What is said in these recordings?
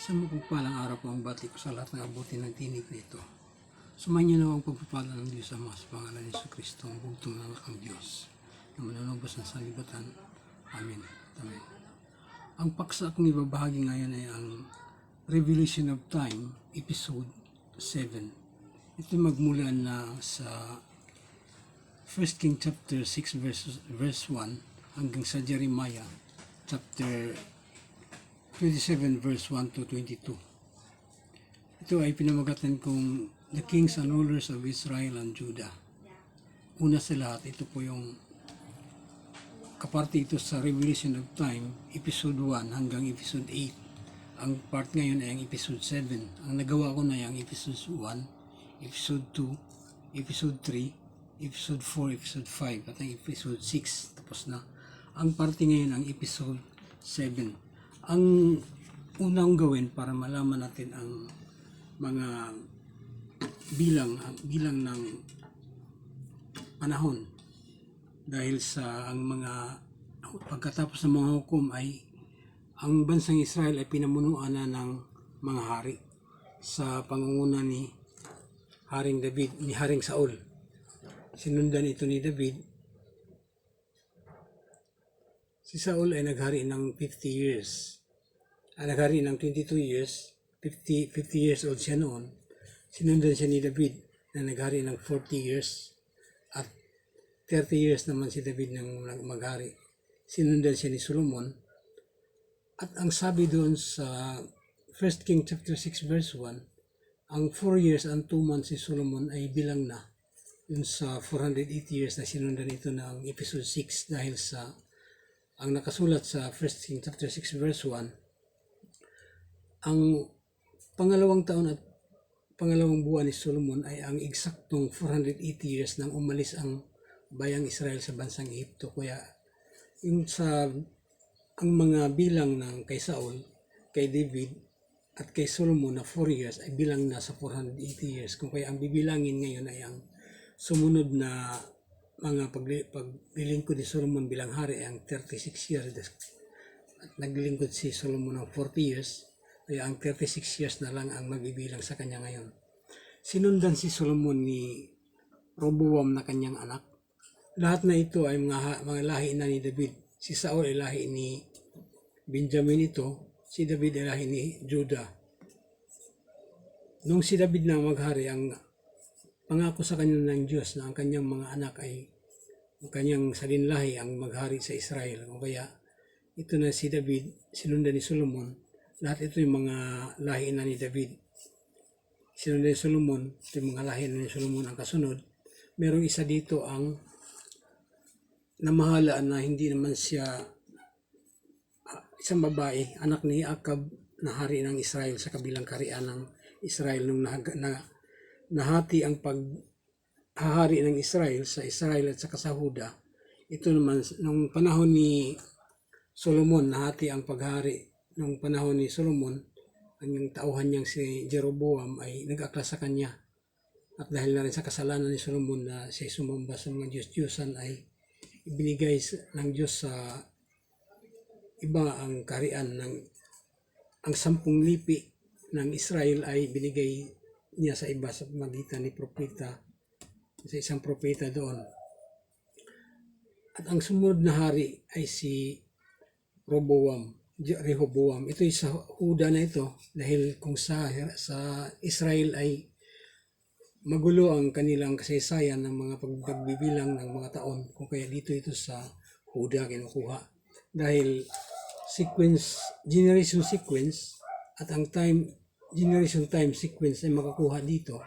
Sa mapagpalang araw po ang bati ko sa lahat ng abuti ng tinig na ito. Sumayin niyo na ang pagpapala ng Diyos Ama sa pangalan ni Jesucristo, ang bugtong ng anak ng Diyos, na manunubos ng sanlibutan. Amen. Amen. Ang paksa kong ibabahagi ngayon ay ang Revelation of Time, Episode 7. Ito magmula na sa 1 King chapter 6 verse 1 hanggang sa Jeremiah chapter 27 verse 1 to 22. Ito ay pinamagatan kong The Kings and Rulers of Israel and Judah. Una sa lahat, ito po yung kaparte ito sa Revelation of Time, Episode 1 hanggang Episode 8. Ang part ngayon ay ang Episode 7. Ang nagawa ko na ay ang Episode 1, Episode 2, Episode 3, Episode 4, Episode 5, at ang Episode 6. Tapos na. Ang parte ngayon ang Episode 7. Ang unang gawin para malaman natin ang mga bilang ng panahon, dahil sa ang mga pagkatapos ng mga hukom ay ang bansang Israel ay pinamunuan na ng mga hari sa pangunguna ni Haring Saul. Sinundan ito ni David. Si Saul ay naghari ng 50 years. Naghari ng 22 years. 50 years old siya noon. Sinundan siya ni David na naghari ng 40 years. At 30 years naman si David nang maghari. Sinundan siya ni Solomon. At ang sabi doon sa 1 King chapter 6 verse 1, ang 4 years and 2 months si Solomon ay bilang na yun sa 480 years na sinundan ito ng episode 6, dahil sa ang nakasulat sa 1 King chapter 6 verse 1, ang pangalawang taon at pangalawang buwan ni Solomon ay ang eksaktong 480 years nang umalis ang bayang Israel sa bansang Egypto. Kaya yung ang mga bilang ng kay Saul, kay David at kay Solomon na 4 years ay bilang na sa 480 years. Kung kaya ang bibilangin ngayon ay ang sumunod na mga paglilingkod ni Solomon bilang hari ay ang 36 years. At naglilingkod si Solomon ng 40 years, kaya ang 36 years na lang ang magbibilang sa kanya ngayon. Sinundan si Solomon ni Roboam na kanyang anak. Lahat na ito ay mga lahi na ni David. Si Saul ay lahi ni Benjamin ito, si David ay lahi ni Judah. Nung si David na maghari, ang pangako sa kanya ng Diyos na ang kanyang mga anak ay ang kanyang salinlahi ang maghari sa Israel. O kaya ito na si David, sinundan ni Solomon. Lahat ito yung mga lahi na ni David. Sinundan ni Solomon, ito yung mga lahi na ni Solomon ang kasunod. Merong isa dito ang namahalaan na hindi naman siya isang babae, anak ni Akab na hari ng Israel sa kabilang kaharian ng Israel nung nahati ang paghahari ng Israel sa Israel at sa Huda. Ito naman, nung panahon ni Solomon, nahati ang paghahari. Nung panahon ni Solomon, ang yung tauhan niyang si Jeroboam ay nag-akla sa kanya. At dahil na rin sa kasalanan ni Solomon na siya sumamba sa mga Diyos-Diyosan, ay ibinigay ng Diyos sa iba ang kaharian ng ang 10 lipi ng Israel ay binigay niya sa iba sa magitan ni propeta, sa isang propeta doon. At ang sumunod na hari ay si Rehoboam. Ito ay sa Huda na ito, dahil kung sa Israel ay magulo ang kanilang kasaysayan ng mga pagbibilang ng mga taon, kung kaya dito ito sa Huda kinukuha. Dahil generation sequence at ang generation time sequence ay makakuha dito.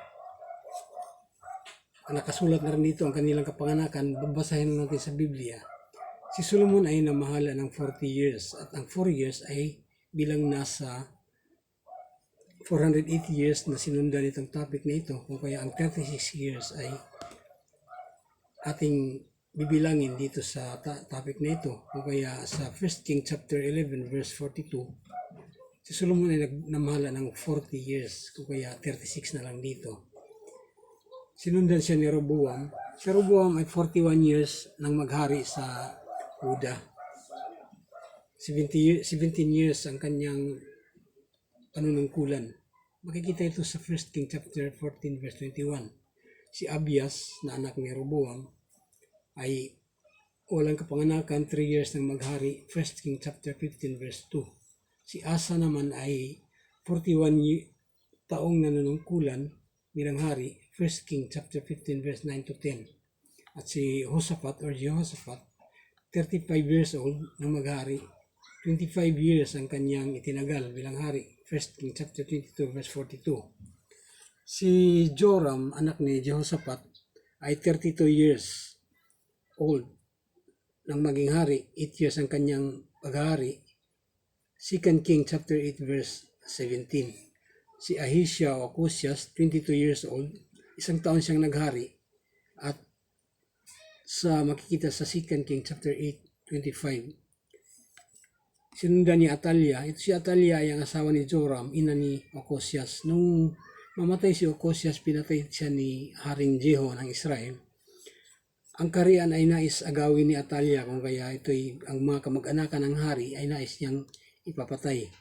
Nakasulat na rin dito ang kanilang kapanganakan. Babasahin natin sa Biblia. Si Solomon ay namahala ng 40 years at ang 4 years ay bilang nasa 480 years na sinundan itong topic na ito. Kung kaya ang 36 years ay ating bibilangin dito sa topic na ito. Kung kaya sa 1 King chapter 11 verse 42, si Solomon ay namahala ng 40 years. Kung kaya 36 na lang dito. Sinundan siya ni Roboam. Si Roboam ay 41 years nang maghari sa Huda. 17 years ang kanyang panunungkulan. Makikita ito sa 1 King chapter 14 verse 21. Si Abias na anak ni Roboam ay walang kapanganakan, 3 years nang maghari, 1 King chapter 15 verse 2. Si Asa naman ay 41 taong nanunungkulan bilang hari, 1 King chapter 15 verse 9 to 10. At si Jehoshaphat 35 years old nang maghari, 25 years ang kanyang itinagal bilang hari, 1 King chapter 22 verse 42. Si Joram, anak ni Jehoshaphat, ay 32 years old nang maging hari, 8 years ang kanyang paghari, 2 King chapter 8 verse 17. Si Ahisha o Cosias, 22 years old, 1 taon siyang naghari, at sa makikita sa 2 King chapter 8, 25. Sinundan ni Atalia. Ito si Atalia ay ang asawa ni Joram, ina ni Ocosias. Nung mamatay si Ocosias, pinatay siya ni Haring Jeho ng Israel. Ang kaharian ay nais agawin ni Atalia, kung kaya ito'y ang mga kamag-anakan ng hari ay nais niyang ipapatay.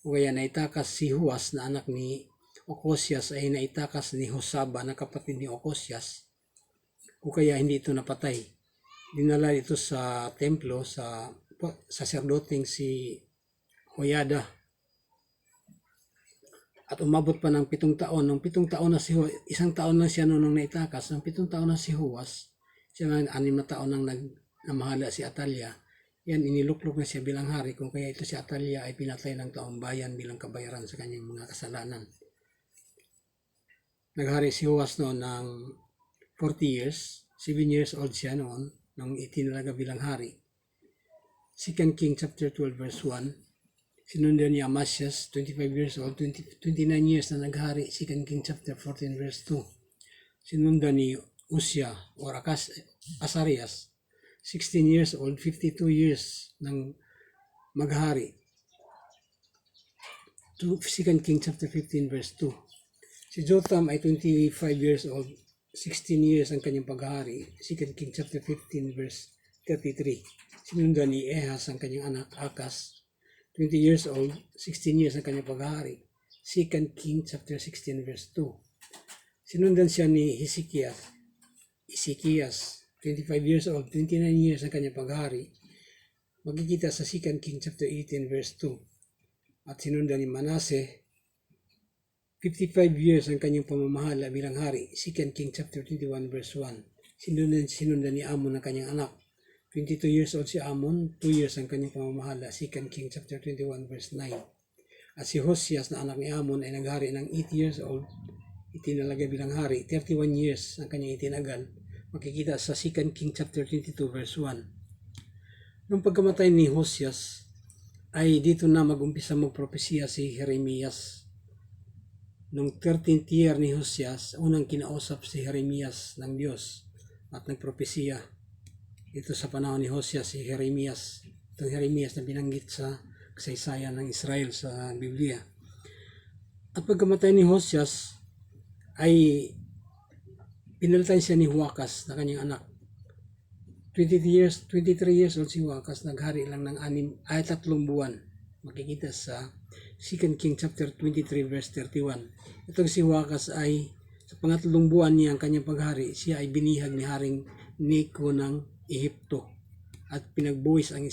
Kung kaya naitakas si Huas na anak ni Ocosias ay naitakas ni Hosaba na kapatid ni Ocosias. Kung kaya hindi ito napatay. Dinala ito sa templo sa saserdoteng si Hoyada. At umabot pa ng 7 taon. Nung 7 taon na si Huas, 1 taon na siya noong naitakas. Nung 7 taon na si Huas, siya nga 6 na taon nang namahala si Atalia. Yan, iniluklok na siya bilang hari. Kung kaya ito si Atalia ay pinatay ng taong bayan bilang kabayaran sa kanyang mga kasalanan. Naghari si Huas noon ng 40 years. 7 years old siya noon nang itinalaga bilang hari. 2 King chapter 12 verse 1. Sinundan ni Amasias, 25 years old, 29 years na naghari. 2 King chapter 14 verse 2. Sinundan ni Uzziah or Asarias, 16 years old, 52 years nang maghari. 2 King chapter 15 verse 2. Si Jotham ay 25 years old, 16 years ang kanyang paghari. 2 King chapter 15 verse 33. Sinundan ni Ehas ang kanyang anak, Akas, 20 years old, 16 years ang kanyang paghari. 2 King chapter 16 verse 2. Sinundan siya ni Hezekias, 25 years old, 29 years ang kanyang paghari. Magkikita sa 2 King chapter 18 verse 2. At sinundan ni Manase, 55 years ang kanyang pamamahala bilang hari. 2 King chapter 21 verse 1. Sinundan ni Amon ang kanyang anak. 22 years old si Amon, 2 years ang kanyang pamamahala. 2 King chapter 21 verse 9. At si Hosias na anak ni Amon ay naghari ng 8 years old, itinalaga bilang hari. 31 years ang kanyang itinagal. Makikita sa 2 King chapter 22 verse 1. Nung pagkamatay ni Hosias, ay dito na mag-umpisa magpropesiya si Jeremias. Nung 13th year ni Hosias, unang kinausap si Jeremias ng Diyos at nagpropesiya. Ito sa panahon ni Hosias, si Jeremias. Itong Jeremias na binanggit sa kasaysayan ng Israel sa Biblia. At pagkamatay ni Hosias, ay pinalitan siya ni Huakas na kanyang anak. 23 years old si Huakas, naghari lang ng 3 buwan. Makikita sa 2 King chapter 23 verse 31. Itong si Huakas ay sa pangatlong buwan niya ang kanyang paghari, siya ay binihag ni Haring Neko ng Ehipto at pinagbuwis ang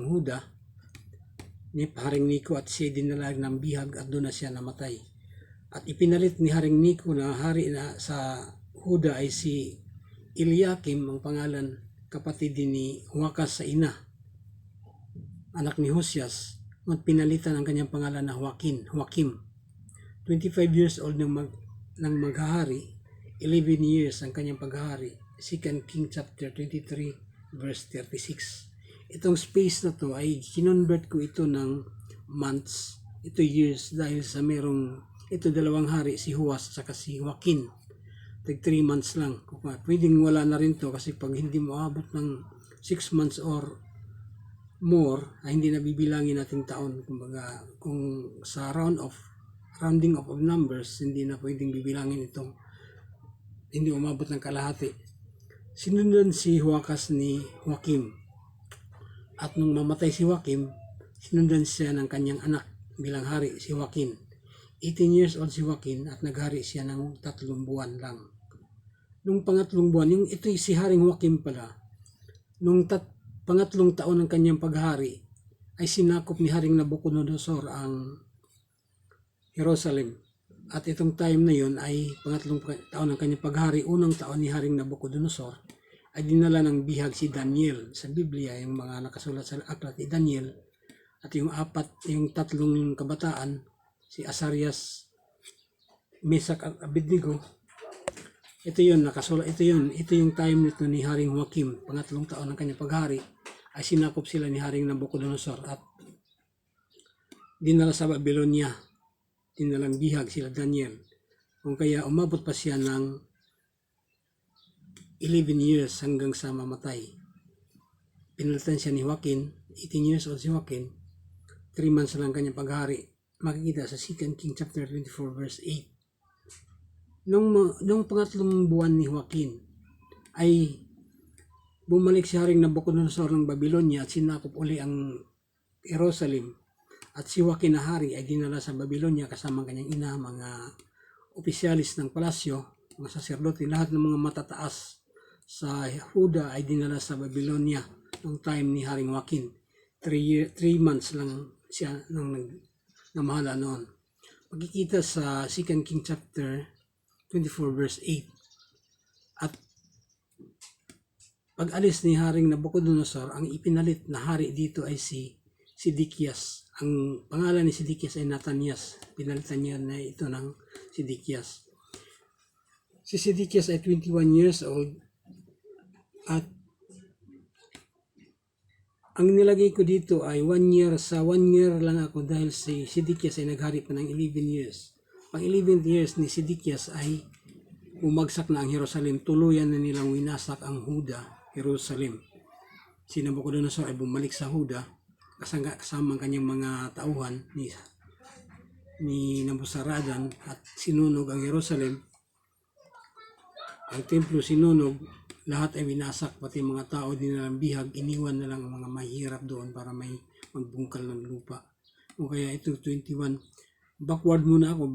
Huda ni Haring Neko at siya dinalag ng bihag at doon na siya namatay. At ipinalit ni Haring Neko na hari na sa Huda ay si Eliakim ang pangalan, kapatid din ni Huakas sa ina, anak ni Hosias, at pinalitan ang kanyang pangalan na Joakim. 25 years old nang maghahari, 11 years ang kanyang paghahari. 2 King chapter 23 verse 36. Itong space na to ay kinonvert ko ito ng months, ito years, dahil sa ito dalawang hari, si Huas at si Joaquin. 3 months lang. Pwedeng wala na rin to kasi pag hindi mo abot ng 6 months or more, ay hindi na bibilangin natin taon. Kumbaga, kung sa rounding of numbers, hindi na pwedeng bibilangin itong hindi umabot ng kalahati. Sinundan si Huakas ni Joakim. At nung mamatay si Joakim, sinundan siya ng kanyang anak bilang hari si Joaquin. 18 years old si Joaquin at naghari siya ng 3 buwan lang. Nung pangatlong buwan, ito si Haring Joaquin pala, nung pangatlong taon ng kanyang paghari, ay sinakop ni Haring Nabucodonosor ang Jerusalem. At itong time na yon ay pangatlong taon ng kanyang paghari, unang taon ni Haring Nabucodonosor, ay dinala ng bihag si Daniel. Sa Biblia, yung mga nakasulat sa aklat ni Daniel, at yung tatlong kabataan, si Azarias, Mesak at Abednego, ito yung time nito ni Haring Joaquin, pangatlong taon ng kanyang paghari, ay sinakop sila ni Haring Nabucodonosor at dinala sa Babylonia, dinalang bihag sila Daniel. Kung kaya umabot pa siya ng 11 years hanggang sa mamatay. Pinalitan siya ni Joaquin, 18 years old si Joaquin, 3 months lang kanyang paghari. Makikita sa 2 Kings chapter 24 verse 8. Nung pangatlong buwan ni Joaquin ay bumalik si Haring Nabucodonosor ng Babylonia at sinakop uli ang Jerusalem. At si Joaquin na hari ay dinala sa Babylonia kasama kanyang ina, mga opisyalis ng palasyo, mga saserdote, lahat ng mga matataas sa Huda ay dinala sa Babylonia noong time ni Haring Joaquin. 3 months lang siya nang namahala noon. Makikita sa 2 Kings chapter 24 verse 8. At pag-alis ni Haring Nabucodonosor, ang ipinalit na hari dito ay si Sidikias. Ang pangalan ni Sidikias ay Natanias. Pinalitan niya na ito ng Sidikias. Si Sidikias ay 21 years old at ang nilagay ko dito ay 1 year. Sa 1 year lang ako dahil si Sidikias ay naghari pa ng 11 years. Pang 11th years ni Sidikias ay bumagsak na ang Jerusalem. Tuluyan na nilang winasak ang Huda, Jerusalem. Si Nabucodonosor ay bumalik sa Huda kasama ang kanyang mga tauhan ni Nabuzaradan at sinunog ang Jerusalem. Ang templo sinunog, lahat ay winasak, pati mga tao din na bihag, iniwan na lang ang mga mahirap doon para may magbungkal ng lupa. O kaya ito 21, backward muna ako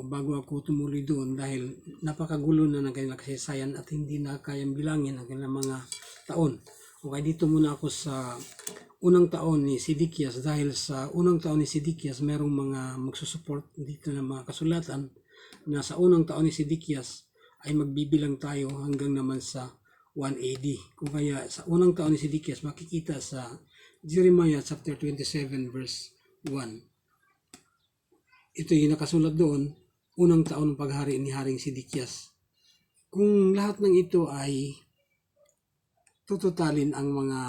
bago ako tumuloy doon dahil napakagulo na ng kanilang kasaysayan at hindi na kayang bilangin ang kanilang mga taon. O kaya dito muna ako sa unang taon ni Sidikias dahil sa unang taon ni Sidikias merong mga magsusupport dito ng mga kasulatan na sa unang taon ni Sidikias ay magbibilang tayo hanggang naman sa 1 AD. Kung kaya sa unang taon ni Sidikias makikita sa Jeremiah chapter 27 verse 1. Ito yung nakasulat doon, unang taon ng paghari ni Haring Sidikias. Kung lahat ng ito ay tututalin ang mga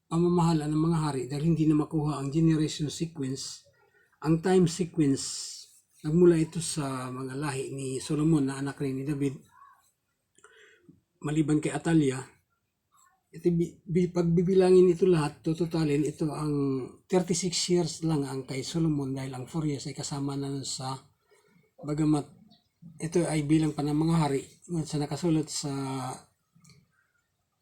pamamahala ng mga hari dahil hindi na makuha ang generation sequence, ang time sequence, nagmula ito sa mga lahi ni Solomon na anak rin ni David, maliban kay Atalia. Ito, pagbibilangin ito lahat, tututalin ito ang 36 years lang ang kay Solomon dahil ang 4 years ay kasama na sa, bagamat ito ay bilang pa ng mga hari, sa nakasulat sa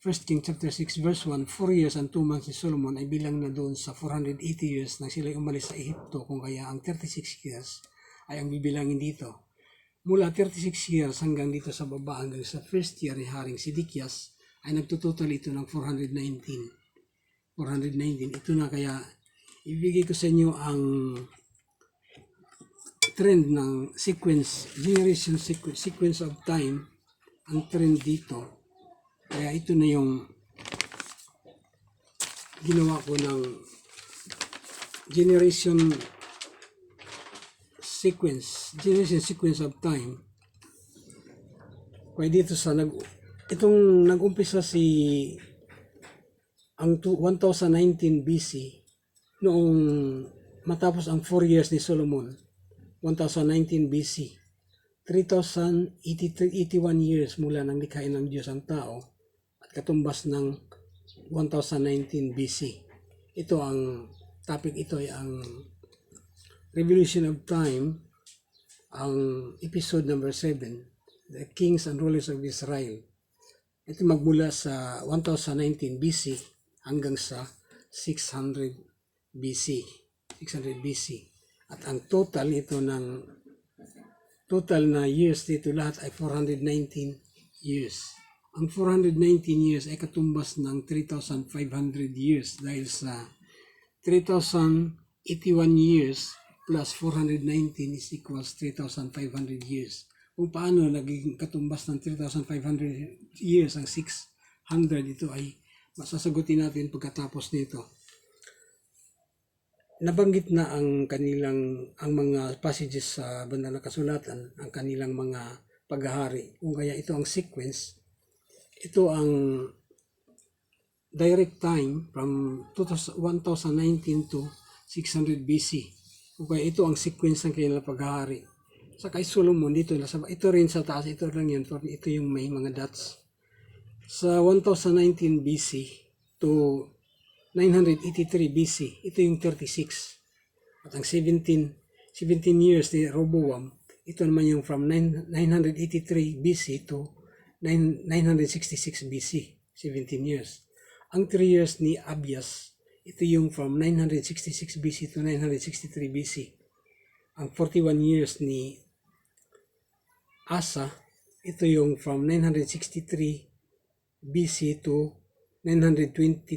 1 King chapter 6 verse 1, 4 years and 2 months si Solomon ay bilang na doon sa 480 years na sila umalis sa Ehipto, kung kaya ang 36 years ay ang bibilangin dito. Mula 36 years hanggang dito sa baba, hanggang sa first year ni Haring Sidikias, ay nagtutotal ito ng 419. Ito na, kaya ibigay ko sa inyo ang trend ng sequence, generation sequence of time, ang trend dito. Kaya ito na yung ginawa ko ng generation sequence of time. Kaya dito sa itong nag-umpisa ang 1019 BC noong matapos ang 4 years ni Solomon, 1019 BC, 3,081 years mula nang likhain ng Diyos ang tao at katumbas ng 1019 BC. Ito ang topic, ito ay ang Revolution of Time, ang episode number 7, The Kings and Rulers of Israel. Ito magmula sa 1019 BC hanggang sa 600 BC. 600 BC. At ang total nito total na years dito lahat ay 419 years. Ang 419 years ay katumbas ng 3,500 years dahil sa 3,081 years plus 419 is equals 3,500 years. Kung paano naging katumbas ng 3,500 years ang 600, ito ay masasagutin natin pagkatapos nito. Nabanggit na ang mga passages sa banal na kasulatan, ang kanilang mga paghahari. Kung kaya ito ang sequence, ito ang direct time from 1019 to 600 BC. Kung kaya ito ang sequence ng kanilang paghahari. Sa kay Solomon, ito rin sa taas, ito lang yan, ito yung may mga dots. Sa 1019 BC to 983 BC, ito yung 36. At ang 17 years ni Roboam, ito naman yung from 983 BC to 966 BC, 17 years. Ang 3 years ni Abias, ito yung from 966 BC to 963 BC. Ang 41 years ni Asa, ito yung from 963 BC to 922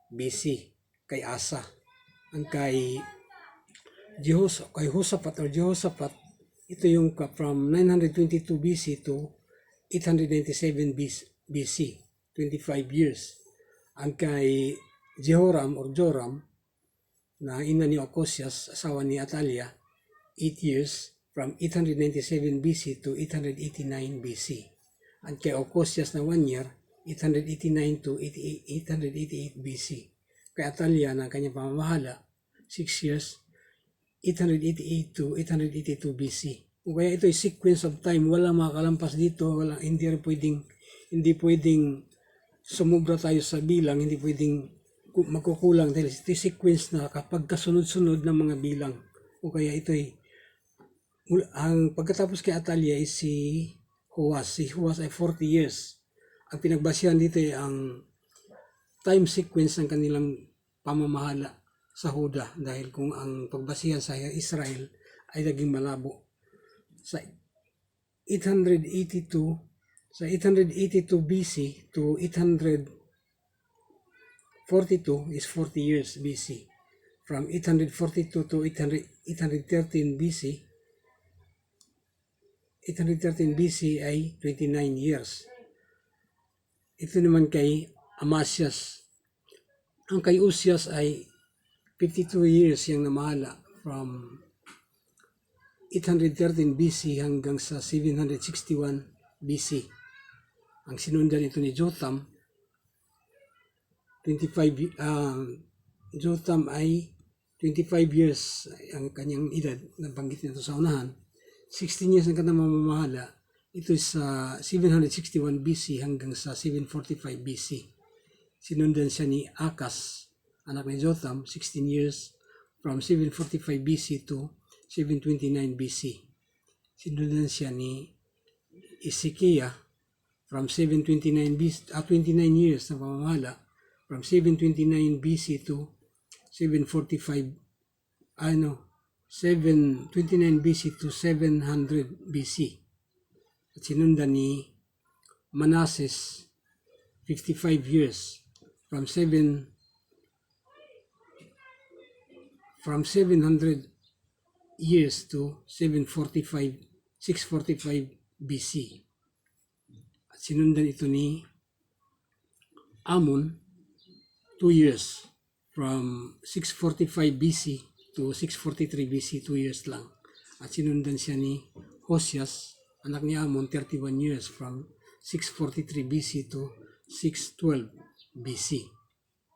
BC kay Asa. Ang kay Jehoshaphat, ito yung from 922 BC to 897 BC, 25 years. Ang kay Joram na ina ni Ocosias, asawa ni Atalia, 8 years, from 897 BC to 889 BC. Ang kay Ocosias na 1 year, 889 to 888 BC. Kay Atalia na kanyang pamamahala, 6 years, 888 to 882 BC. Kung kaya ito ay sequence of time, wala makalampas dito, hindi pwedeng sumubra tayo sa bilang, hindi pwedeng magkukulang dahil ito ay sequence na kapag kasunod-sunod ng mga bilang. O kaya ito ay, ang pagkatapos kay Atalia ay si Joas ay 40 years. Ang pinagbasihan dito ay ang time sequence ng kanilang pamamahala sa Huda dahil kung ang pagbasihan sa Israel ay naging malabo. Sa 882 BC to 842 is 40 years BC. From 842 to 813 BC ay 29 years. Ito naman kay Amasias. Ang kay Uzias ay 52 years yung namahala from 813 BC hanggang sa 761 BC. Ang sinundan ito ni Jotham, Jotham ay 25 years ang kanyang edad, nabanggit nito sa unahan. 16 years ang kanyang mamamahala. Ito sa 761 BC hanggang sa 745 BC. Sinundan siya ni Akas, anak ni Jotham, 16 years from 745 BC to 729 BC. Sinundan siya ni Ezekiah from 29 years na pamamahala from 729 BC to 729 BC to 700 BC. At sinundan ni Manasseh 55 years from 700 years to 645 BC. At sinundan ito ni Amon 2 years from 645 BC to 643 BC, 2 years lang. At sinundan siya ni Hosias, anak ni Amon, 31 years from 643 BC to 612 BC.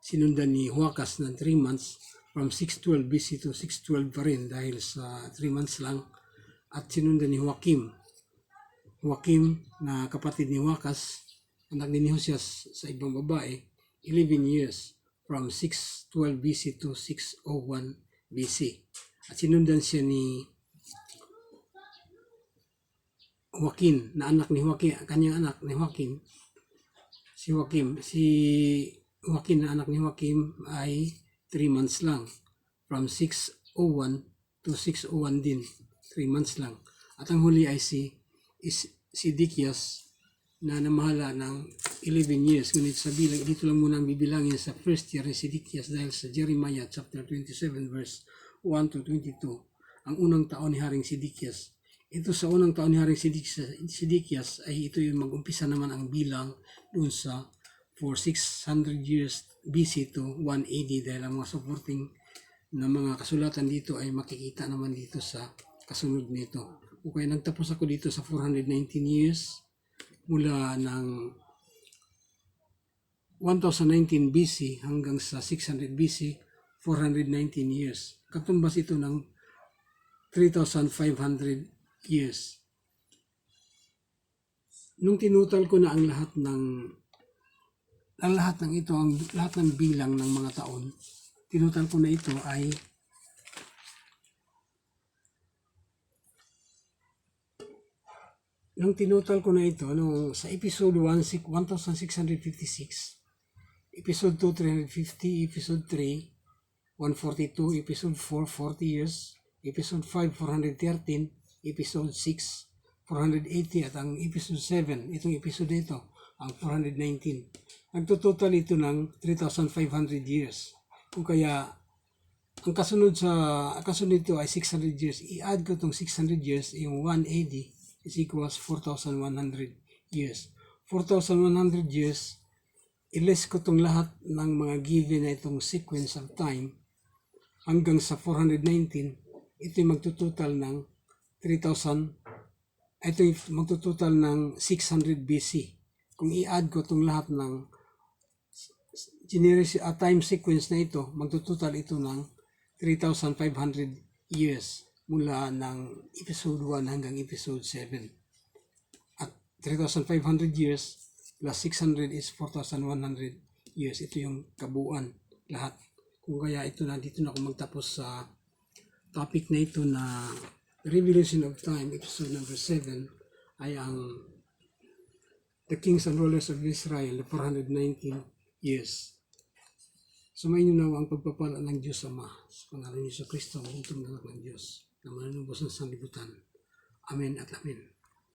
Sinundan ni Huakas ng 3 months from 612 BC to 612 pa rin dahil sa 3 months lang. At sinundan ni Joachim na kapatid ni Huakas, anak ni Hosias sa ibang babae, 11 years from 612 BC to 601 BC. At sinundan siya ni Joaquin na anak ni Joaquin, kanyang anak ni Joaquin. Si Joaquin na anak ni Joaquin ay 3 months lang from 601 to 601 din. 3 months lang. At ang huli ay si Sidikias na namahala ng 11 years. Ngunit sa bilang, dito lang muna ang bibilangin sa first year ni Sidikias dahil sa Jeremiah chapter 27 verse 1 to 22, ang unang taon ni Haring Sidikias. Ito sa unang taon ni Haring Sidikias ay ito yung mag-umpisa naman ang bilang doon sa for 600 years BC to 180 dahil ang mga supporting na mga kasulatan dito ay makikita naman dito sa kasunod nito. Okay, nagtapos ako dito sa 419 years mula ng 1019 BC hanggang sa 600 BC, 419 years. Katumbas ito ng 3,500 years. Nung tinutal ko na ang lahat ng ito, ang lahat ng bilang ng mga taon, tinutal ko na ito ay nung tinutal ko na ito, sa episode 1, 1656, episode 2, 350, episode 3, 142, episode 4, 40 years, episode 5, 413, episode 6, 480, at ang episode 7, itong episode ito, ang 419. Nagtototal ito ng 3,500 years. Kung kaya, ang kasunod ito ay 600 years. I-add ko itong 600 years, yung 180 is equals 4,100 years. 4,100 years, i-less ko itong lahat ng mga given na itong sequence of time hanggang sa 419, ito yung magtutotal ng 3,000, ito yung magtutotal ng 600 BC. Kung i-add ko itong lahat ng time sequence na ito, magtutotal ito ng 3,500 years mula ng episode 1 hanggang episode 7. At 3,500 years plus 600 is 4,100 years. Ito yung kabuuan lahat. Kung kaya ito na, dito na ako magtapos sa topic na ito na Revolution of Time, episode number 7, ay ang The Kings and Rulers of Israel, the 419 years. Sumayin niyo na ang pagpapala ng Diyos Ama sa pangalan ni Jesu Kristo, ang utong ng Diyos na mananubos ng sanlibutan. Amen at amen.